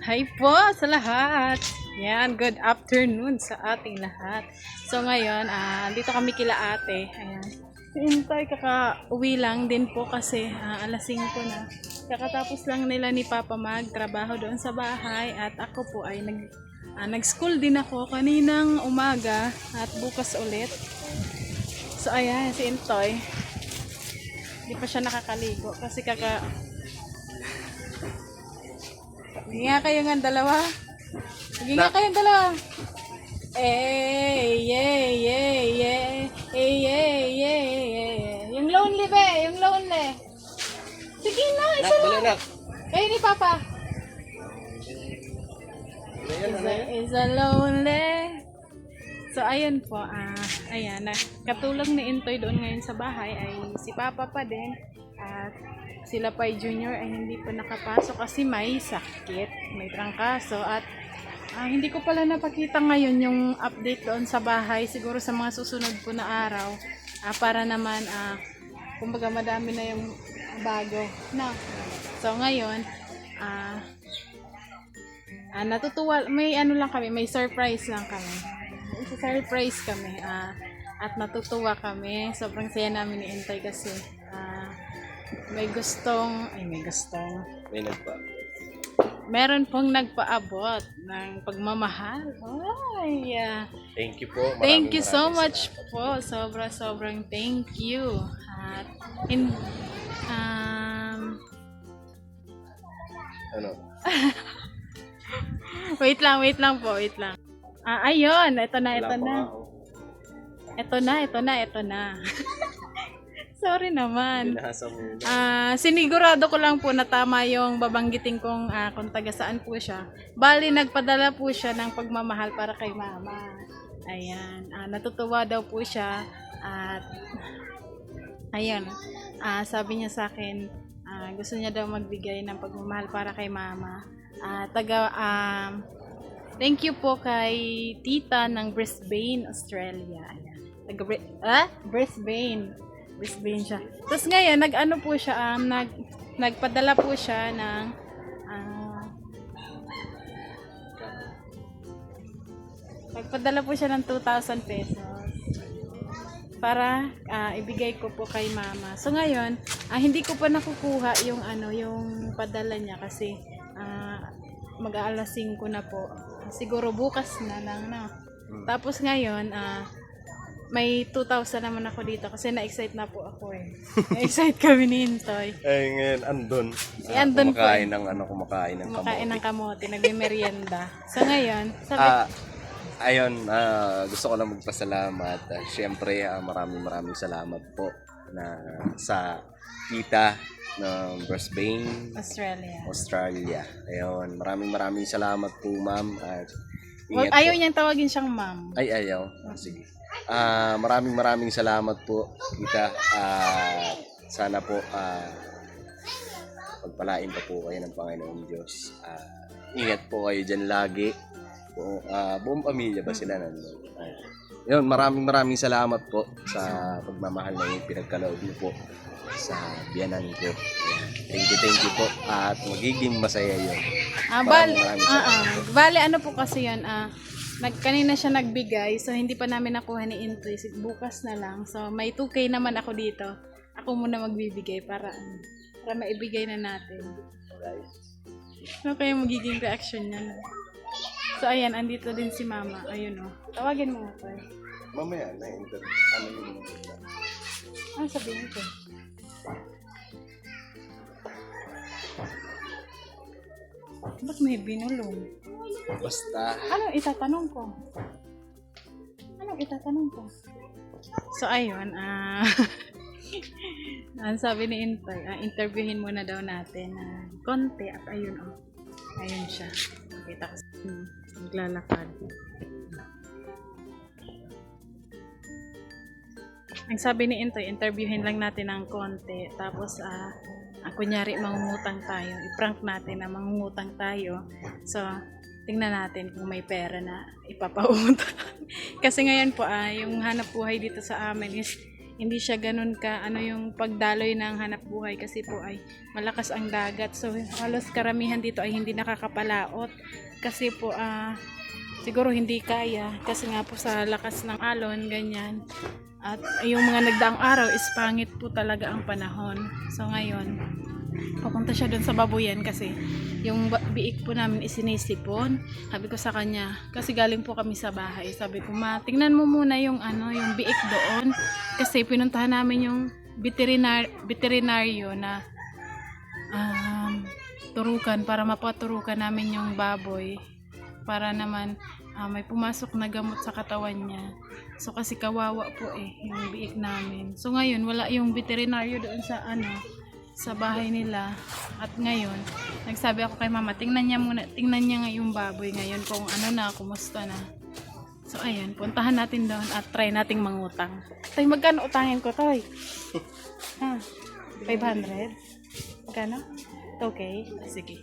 Hi po sa lahat. Yan, good afternoon sa ating lahat. So ngayon, dito kami kila ate. Ayan. Si Intay kaka-uwi lang din po kasi alas 5 na. Kakatapos lang nila ni Papa magtrabaho doon sa bahay at ako po ay nag-school din ako kaninang umaga at bukas ulit. So ayan, si Intoy. Hindi pa siya nakakaligo kasi Hindi nga kayo nga dalawa. Hindi nga kayong dalawa. Eh, yeah, yeah, yeah. Eh, yeah, yeah, yeah. Yung lonely be, yung lonely. Sige na, isa lang. Kayo ni Papa. Is a lonely. So, ayun po. Ayan, katulong ni Intoy doon ngayon sa bahay ay si Papa pa din. At sila pa Junior ay hindi pa nakapasok kasi may sakit, may trangkaso at hindi ko pala napakita ngayon yung update doon sa bahay, siguro sa mga susunod po na araw para naman kumbaga madami na yung bago na. So ngayon natutuwa, may ano lang kami, may surprise lang kami. Surprise kami at natutuwa kami, sobrang saya namin ni Intay kasi may meron pong nagpaabot ng pagmamahal. Ay, Thank you po. thank you so much po. Sobrang thank you. At Ano? wait lang po. Ayun, ito na. Ito na. Sorry naman. Binasa mo. Sinigurado ko lang po na tama yung babanggitin kong kung taga saan po siya. Bali, nagpadala po siya ng pagmamahal para kay mama. Ayan. Natutuwa daw po siya. At, ayun. Sabi niya sa akin, gusto niya daw magbigay ng pagmamahal para kay mama. Thank you po kay tita ng Brisbane, Australia. Ayan. Brisbane siya. Tapos ngayon, nag-ano po siya, nagpadala po siya ng nagpadala po siya ng 2,000 pesos para ibigay ko po kay mama. So ngayon, hindi ko pa nakukuha yung yung padala niya kasi mag-aalas 5 na po. Siguro bukas na lang na. Tapos ngayon, may 2,000 naman ako dito kasi na-excite na po ako eh. Na-excite kami ni Intoy. Eh, ngayon, andun. Andun kumakain po. Kumakain ng kamote. Kumakain ng kamote, nagme-merienda. So ngayon, sabi... Ayun, gusto ko lang magpasalamat. Siyempre, maraming salamat po sa tita ng Brisbane, Australia. Ayun, maraming salamat po, ma'am. At ayaw niyang tawagin siyang ma'am. Ay, ayaw. Sige. Maraming salamat po, tita. Sana po pagpalain pa po kayo ng Panginoon Diyos. Ingat po kayo dyan lagi. Buong pamilya ba sila nandun? Yun, maraming salamat po sa pagmamahal na yung pinagkaloob niyo po sa biyanan ko. Thank you po. At magiging masaya yun. Bale, ano po kasi yun, kanina siya nagbigay, so hindi pa namin nakuha ni Intoy. Bukas na lang. So may 2K naman ako dito. Ako muna magbibigay para maibigay na natin. Ano kaya magiging reaction niya? So ayan, andito din si mama. Ayun o. Tawagin mo ako eh. Mamaya na yun. Ano sabihin ko? Ba't may binulong? Basta. Anong itatanong ko? So ayun, ang sabi ni Intoy, interviewin muna daw natin konti at ayun ayun siya. Kita ko naglalakad. Ang sabi ni Intoy, interviewin lang natin ng konti tapos kunyari mangungutang tayo, i-prank natin na mangungutang tayo. So tingnan natin kung may pera na ipapautang. Kasi ngayon po yung hanap buhay dito sa amin is hindi siya ganun ka ano yung pagdaloy ng hanap buhay kasi po ay malakas ang dagat. So halos karamihan dito ay hindi nakakapalaot kasi po siguro hindi kaya kasi nga po sa lakas ng alon ganyan. At yung mga nagdaang araw is pangit po talaga ang panahon. So ngayon pupunta siya doon sa babuyan kasi yung biik po namin isinisipon. Sabi ko sa kanya, kasi galing po kami sa bahay. Sabi ko, ma, tingnan mo muna yung yung biik doon. Kasi pinuntahan namin yung veterinaryo na turukan para mapaturukan namin yung baboy. Para naman may pumasok na gamot sa katawan niya. So kasi kawawa po yung biik namin. So ngayon wala yung veterinaryo doon sa bahay nila. At ngayon, nagsabi ako kay mama, tingnan niya nga yung baboy ngayon kung kumusta na. So ayan, puntahan natin doon at try nating mangutang. Tay, magkano utangin ko, Toy? 500? Magkano? Okay, sige.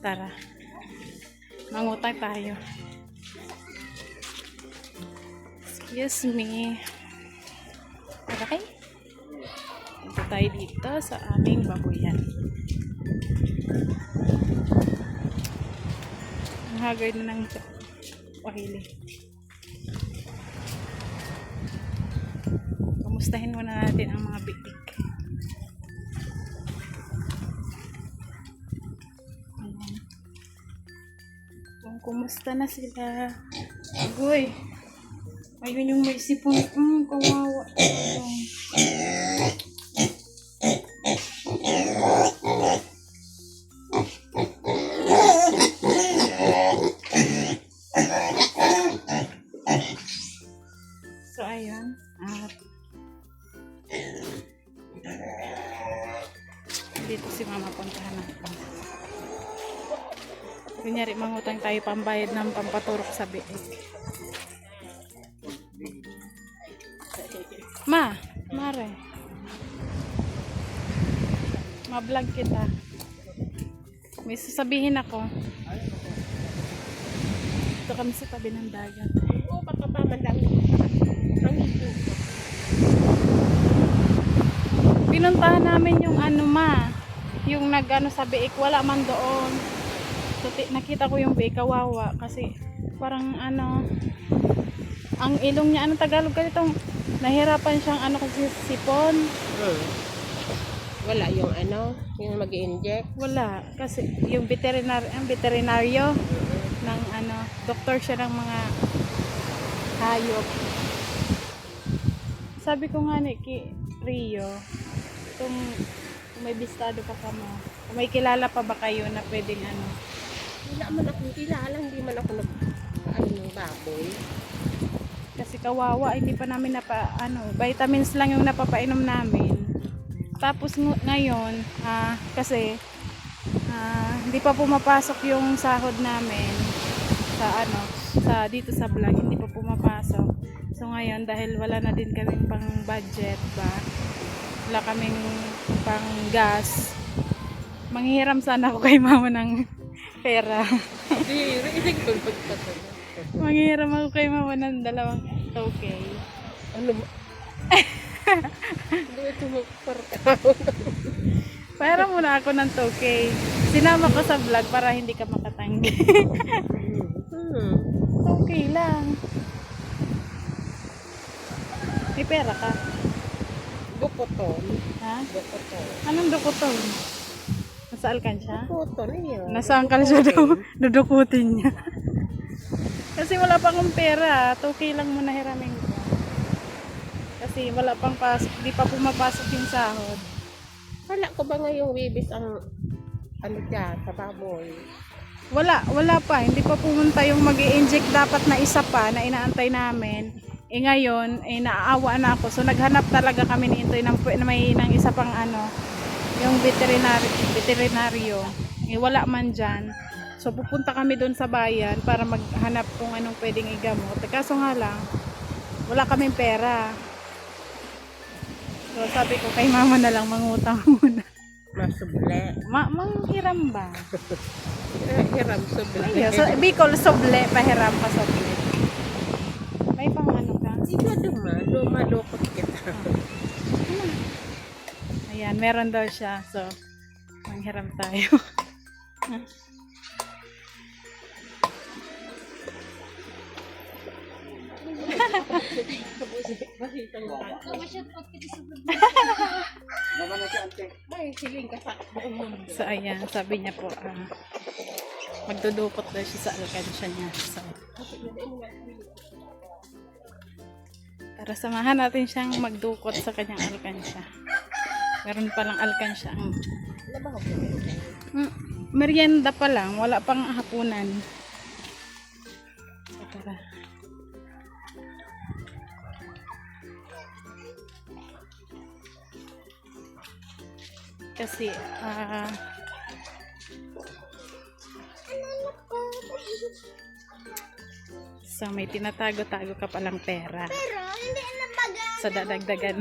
Tara. Mangutang tayo. Excuse me. Okay? Punta tayo dito sa aming babuyan. Ang haggard na ng pahili. Kamustahin muna natin ang mga big-big. Kung kumusta na sila. Agoy. Ayun yung may sipon. Kawawa. So ayun, dito si mama, puntahan natin. Kunyari mangutang tayo pambayad ng pampaturok sa biik. Mare. Ma-vlog kita. May sasabihin ako. Ito kami sa tabi ng dagat. Oo, papapaman lang. Ang ito. Pinuntahan namin yung yung sa biik, wala man doon. So, nakita ko yung biik, kawawa kasi parang ang ilong niya, Tagalog ka dito, nahirapan siyang kasi sipon. Wala yung yung mag-i-inject. Wala kasi yung veterinaryo ng doktor siya ng mga hayop. Sabi ko nga ni Rio, kung may bistado pa ka mo, kung may kilala pa ba kayo na pwedeng Wala man akong kilala, hindi man ako ng baboy. kasi kawawa, hindi pa namin vitamins lang yung napapainom namin. Tapos ngayon, kasi hindi pa pumapasok yung sahod namin sa dito sa vlog, hindi pa pumapasok. So ngayon, dahil wala na din kaming pang budget ba, wala kaming pang gas, manghihiram sana ako kay mama ng pera. Manghihiram ako kay mama ng 2 okay. Hindi ito magparka. Pera muna ako ng 2K. Sinama ko sa vlog para hindi ka makatanggi. Okay lang. May pera ka? Dukoton. Ha? Dukoton. Anong dukuton? Nasa alkansya? Dukoton yun. Nasa alkansya daw. Dudukutin niya. Kasi wala pa akong pera. 2K lang muna hiramin ko. Kasi wala pang pasok. Di pa pumapasok yung sahod. Wala ko ba ngayong wibis ang dyan sa baboy? Wala pa. Hindi pa pumunta yung mag-i-inject dapat na isa pa na inaantay namin. Ngayon, naaawa na ako. So, naghanap talaga kami ni Intoy ng isa pang yung veterinaryo. Wala man dyan. So, pupunta kami doon sa bayan para maghanap kung anong pwedeng igamot. Kaso nga lang, wala kaming pera. So, sabi ko kay mama na lang mangutang muna. Masuble. Manghiram ba? Hiram suble. Ayun, so, Bicol, soble, pahiram pa soble. May pang ka? Ikaw duma, dumadukot kita. Ayan, meron daw siya. So, manghiram tayo. Ay, siling ka sa buong mundo. So, ayan, sabi niya po, magdudukot daw siya sa alkansya niya. So, tara, samahan natin siyang magdukot sa kanyang alkansya. Meron palang alkansya ang merienda pa lang, wala pang hapunan. So, tara. Kasi, so may tinatago-tago ka palang pera. Pero hindi na baga. So dadagdagan.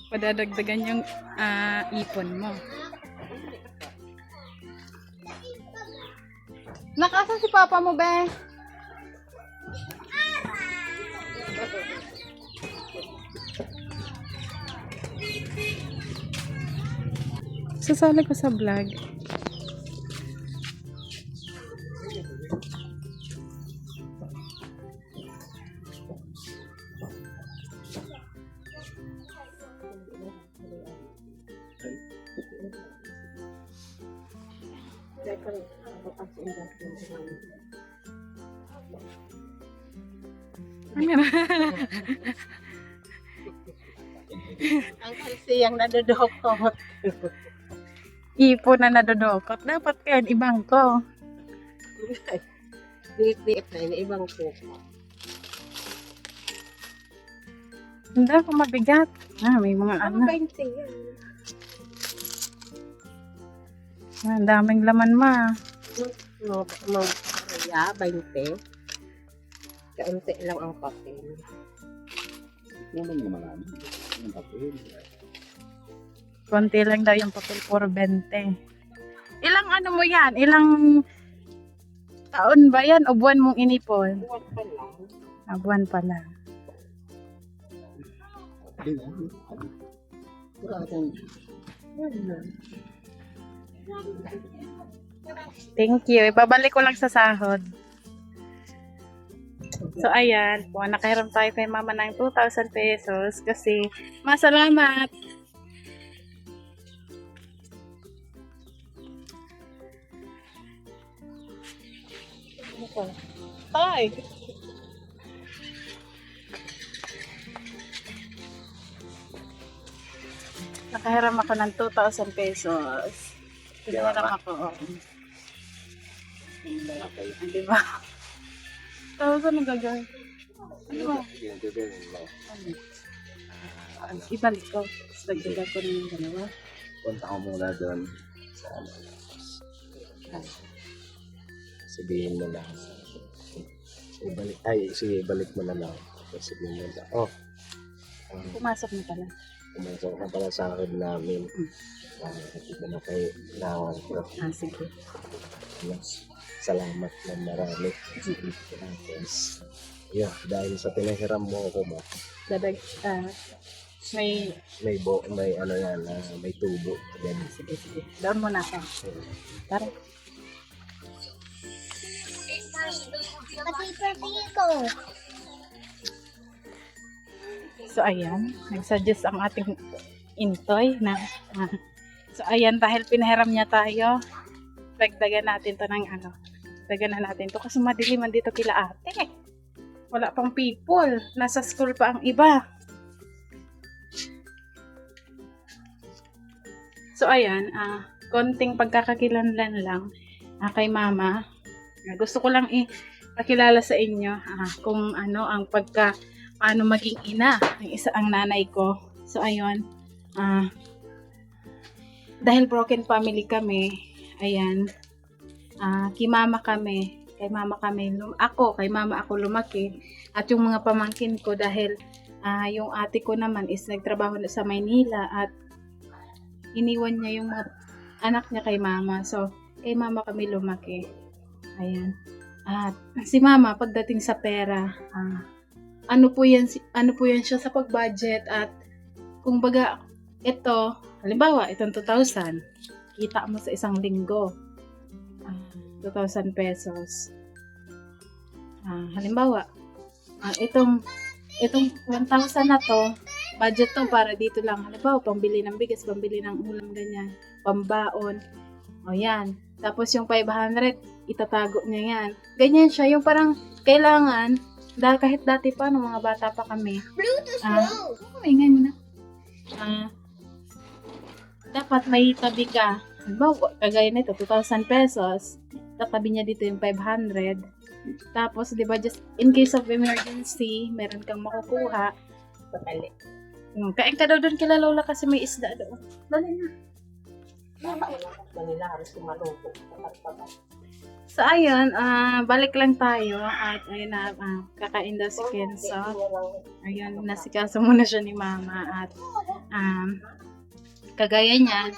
Padadagdagan yung ipon mo. Nakasan si papa mo, be? Sasali ko sa vlog. Ang kalsiyang nadudukot. Ipon na nadudukot. Dapat kayo ibang ko. Liit-liit na iniibang ko. Hindi ako mabigat. May mga Ano ano. 20 yan? Ang daming laman ma. No, kaya 20. Kaunti lang ang papel. Naman yung mga yung papel. Konti lang daw yung papel, puro 20. Ilang ano mo yan? Ilang taon ba yan? O buwan mong inipon? Buwan pa lang. Buwan pala. Thank you. Ibabalik ko lang sa sahod. So, ayan. Po, nakahiram tayo kay mama ng 2,000 pesos kasi masalamat. Tay! Nakahiram ako ng 2,000 pesos. Nakahiram ako. Di ba? Tapos ano gagawin? Ano ba? Ibalik ko. Tapos dagdagan ko rin yung dalawa. Punta ko muna doon sa ano. Sabihin mo lang. Ibalik mo na lang. Sabihin mo lang. Oh, Pumasok na pala. pumasok ka pala sa akin namin. Nakikita na kayo na Sige. Yes. Salamat na marami. Tapos, yeah, dahil sa pinahiram mo ako ba, Dadag, may, may ano yan, may tubo. Yan. sige. Doon muna ako. Tara. Pati ko. So, ayan. Nag-suggest ang ating intoy na, so, ayan, dahil pinahiram niya tayo, dagdagan natin to ng ano. Dagdagan na natin to kasi madiliman dito kila ate. Wala pang people. Nasa school pa ang iba. So, ayan, konting pagkakakilanlan lang kay mama. Gusto ko lang ipakilala sa inyo kung ano ang paano maging ina ang nanay ko. So, ayun, dahil broken family kami, ayan, kay mama ako lumaki, at yung mga pamangkin ko dahil yung ate ko naman is nagtrabaho na sa Maynila at iniwan niya yung mga anak niya kay mama. So, kay mama kami lumaki. Ayan. At si mama, pagdating sa pera, ano po yan siya sa pag-budget at kung baga ito, halimbawa itong 2,000, kita mo sa isang linggo. 2,000 pesos. Halimbawa, itong 1,000 na to, budget to para dito lang. Halimbawa, pambili ng bigas, pambili ng ulam, ganyan. Pambaon. O yan. Tapos yung 500, itatago niya yan. Ganyan siya. Yung parang kailangan, dahil kahit dati pa, nung mga bata pa kami. Bluetooth low. Ingay mo na. Dapat may tabi ka. Halimbawa, kagaya nito, 2,000 pesos. Tatabi niya dito yung 500. Tapos, di ba, just in case of emergency, meron kang makukuha. Patali. Kain ka daw doon kila Lola kasi may isda doon. Dali na. Manila, harus lumalubo. So, ayun, balik lang tayo at ayun na, kakain daw si Kenzo. Ayun, nasikaso muna siya ni Mama at kagaya niyan,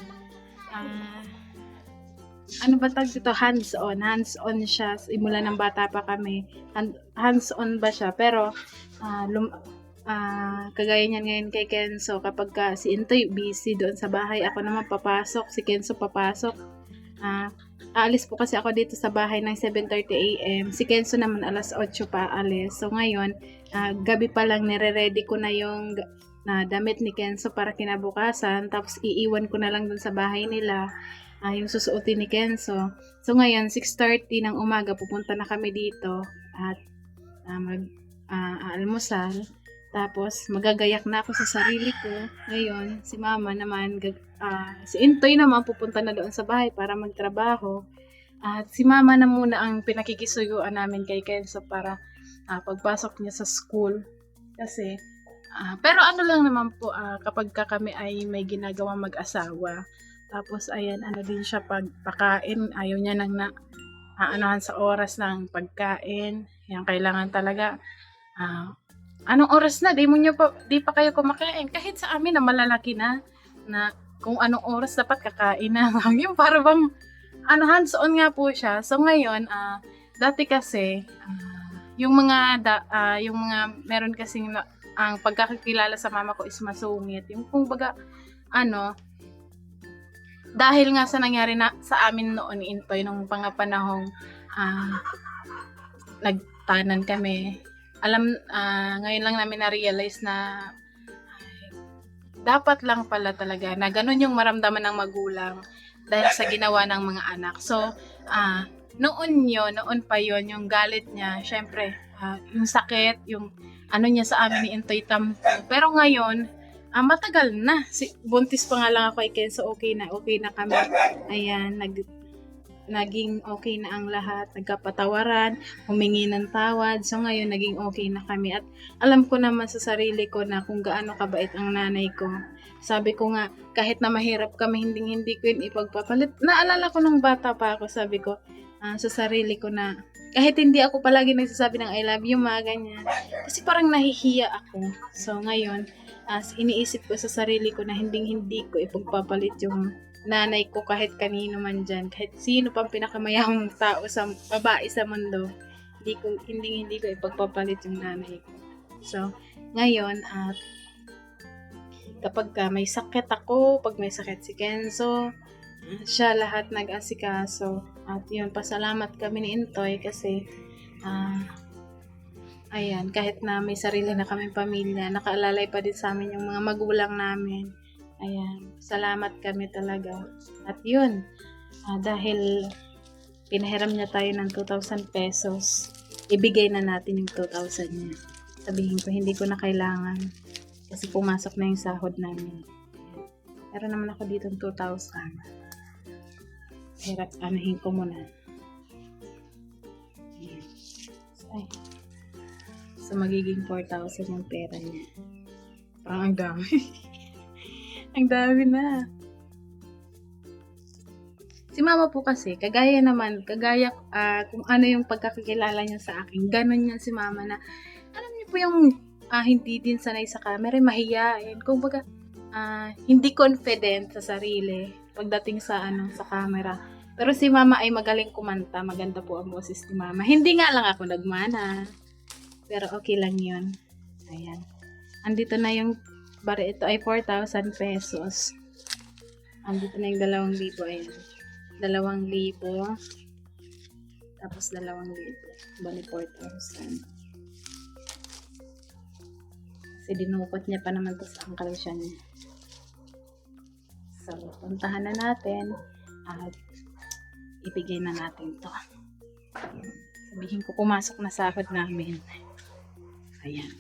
ano ba tawag dito? Hands-on siya. Simula ng bata pa kami. Hands-on ba siya? Pero, kagaya niyan ngayon kay Kenzo, kapag si Intoy busy doon sa bahay, ako naman papasok, si Kenzo papasok. Aalis po kasi ako dito sa bahay ng 7:30 AM. Si Kenzo naman alas 8 pa aalis. So ngayon, gabi pa lang nire-ready ko na yung damit ni Kenzo para kinabukasan. Tapos iiwan ko na lang dun sa bahay nila yung susuotin ni Kenzo. So ngayon, 6:30 ng umaga pupunta na kami dito at almusal. Tapos magagayak na ako sa sarili ko. Ngayon, si Mama naman, si Intoy naman pupunta na doon sa bahay para magtrabaho. At si Mama na muna ang pinakikisuyuan namin kay Kenzo para pagpasok niya sa school. Kasi, pero ano lang naman po, kapag kami ay may ginagawa mag-asawa. Tapos, ayan, ano din siya pagpakain. Ayaw niya nang aanahan sa oras ng pagkain. Yan, kailangan talaga, anong oras na? Di pa kayo kumakain. Kahit sa amin na malalaki na kung anong oras dapat kakain na. Yung para bang, hands-on nga po siya. So ngayon, dati kasi, yung mga meron kasing ang pagkakakilala sa mama ko is masungit. Yung kung baga, dahil nga sa nangyari na sa amin noon ni Intoy, nung pangapanahong nagtanan kami. Ngayon lang namin na-realize na dapat lang pala talaga na ganun yung maramdaman ng magulang dahil sa ginawa ng mga anak. So, noon pa yon yung galit niya, syempre, yung sakit, yung niya sa amin ni Intoy tampo. Pero ngayon, matagal na. Buntis pa nga lang ako kay Kenzo, okay na kami. Ayan, naging okay na ang lahat, nagkapatawaran, humingi ng tawad. So ngayon naging okay na kami at alam ko naman sa sarili ko na kung gaano kabait ang nanay ko. Sabi ko nga, kahit na mahirap kami, hindi ko yun ipagpapalit. Naalala ko nung bata pa ako, sabi ko sa sarili ko na kahit hindi ako palagi nagsasabi ng I love you, mga ganyan. Kasi parang nahihiya ako. So ngayon, iniisip ko sa sarili ko na hindi ko ipagpapalit yung nanay ko kahit kanino man dyan, kahit sino pang pinakamayamang tao sa babae sa mundo, hindi ko ipagpapalit yung nanay ko. So, ngayon, kapag may sakit ako, pag may sakit si Kenzo, siya lahat nag-asikaso. At yun, pasalamat kami ni Intoy kasi, ayan, kahit na may sarili na kaming pamilya, nakaalalay pa din sa amin yung mga magulang namin. Ayan, salamat kami talaga. At yun, dahil pinahiram niya tayo ng 2,000 pesos, ibigay na natin yung 2,000 niya. Sabihin ko, hindi ko na kailangan kasi pumasok na yung sahod namin. Meron naman ako dito ng 2,000. Hirap, anahin ko muna. Ayan. So, magiging 4,000 yung pera niya. Parang ang dami. Ang dami na. Si Mama po kasi, kagaya kung ano yung pagkakakilala niya sa akin, ganun yan si Mama na, alam niyo po yung hindi din sanay sa camera, mahiyain. Kung baga, hindi confident sa sarili pagdating sa camera. Pero si Mama ay magaling kumanta, maganda po ang boses ni Mama. Hindi nga lang ako nagmana. Pero okay lang yun. Ayan. Andito na yung bari. Ito ay 4,000 pesos. Andito na yung 2,000. Ayan. 2,000. Tapos 2,000. Bali 4,000. Kasi dinukot niya pa naman to sa angkal siya niya. So, puntahan na natin at ibigay na natin to. Sabihin ko pumasok na sahod namin. Ayan.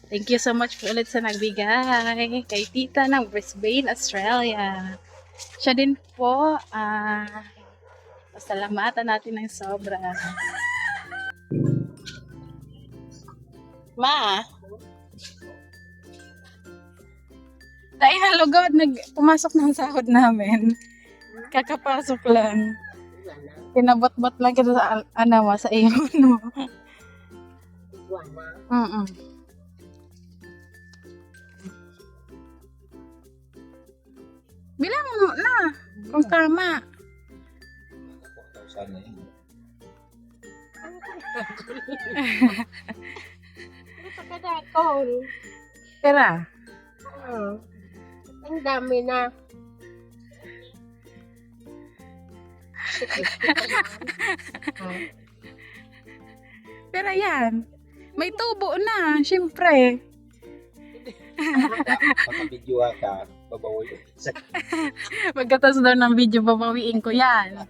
Thank you so much po ulit sa nagbigay kay tita ng Brisbane, Australia. Siya din po, pasalamatan natin ng sobra. Ma? Dahil halugod, pumasok ng sahod namin. Kakapasok lang. Pinabot-bot lang kita sa, sa iyo, no? Bilang mo na, kung tama. Ito ka na, Col. Pera. Ang dami na. Pera yan. May tubo na, syempre. Pagka-video ka, babawi. Pagkatas daw ng video, babawiin ko yan.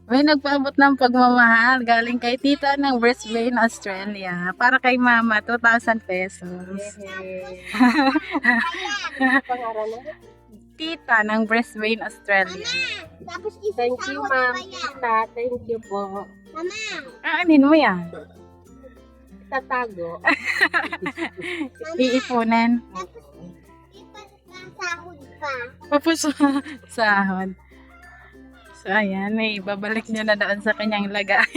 May nagpaabot ng pagmamahal galing kay tita ng Brisbane, Australia. Para kay mama, 2,000 pesos. Pangaran na. Tita ng Brisbane, Australia. Tapos Thank you, ma'am. pa yan. Tita, thank you po. Mama, Aanin mo yan. Tatago. Iipunan. tapos ipasahod pa. Tapos sahod. So, ayan. May babalik niya na doon sa kanyang lagay.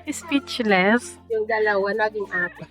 Speechless. Yung dalawa, naging apat.